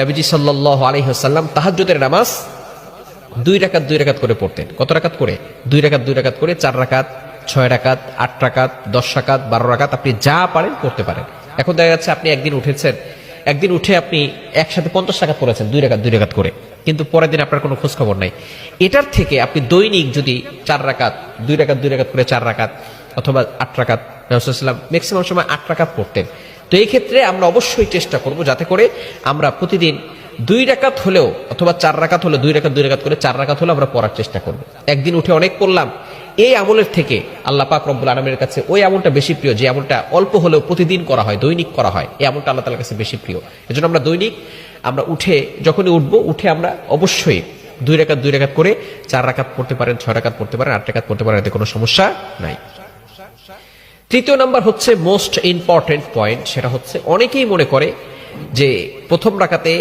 নবীজি সাল্লাল্লাহু আলাইহি ওয়াসাল্লাম তাহাজ্জুদের নামাজ 2 রাকাত করে পড়তেন। কত রাকাত করে? 2 রাকাত করে, 4 রাকাত, 6 রাকাত, 8 রাকাত, 10 রাকাত, 12 রাকাত, আপনি যা পারেন করতে পারেন। এখন দেখা যাচ্ছে আপনি একদিন উঠে আপনি একসাথে 50 রাকাত পড়েছেন 2 রাকাত করে, কিন্তু পরের দিন আপনার কোনো খোঁজ খবর নাই। এটার থেকে আপনি দৈনিক যদি 4 রাকাত, 2 রাকাত করে 4 রাকাত অথবা 8 রাকাত, রাসূলুল্লাহ সাল্লাল্লাহু আলাইহি ওয়াসাল্লাম ম্যাক্সিমাম সময় 8 রাকাত পড়তেন। তো এই ক্ষেত্রে আমরা অবশ্যই চেষ্টা করব যাতে করে আমরা প্রতিদিন 2 রাকাত হলেও অথবা 4 রাকাত হলেও 2 রাকাত করে 4 রাকাত হলেও আমরা পড়ার চেষ্টা করব। একদিন উঠে অনেক পড়লাম, এই আমলের থেকে আল্লাহ পাক রব্বুল আলামিনের কাছে ওই আমলটা বেশি প্রিয় যে আমলটা অল্প হলেও প্রতিদিন করা হয়, দৈনিক করা হয়। এই আমলটা আল্লাহ তাআলার কাছে বেশি প্রিয়। এজন্য আমরা দৈনিক উঠে যখনই উঠে আমরা অবশ্যই 2 রাকাত করে 4 রাকাত পড়তে পারেন, 6 রাকাত পড়তে পারেন, 8 রাকাত পড়তে পারেন, এতে কোনো সমস্যা নাই। তৃতীয় নাম্বার হচ্ছে মোস্ট ইম্পর্টেন্ট পয়েন্ট, সেটা হচ্ছে অনেকেই মনে করে যে প্রথম রাকাতে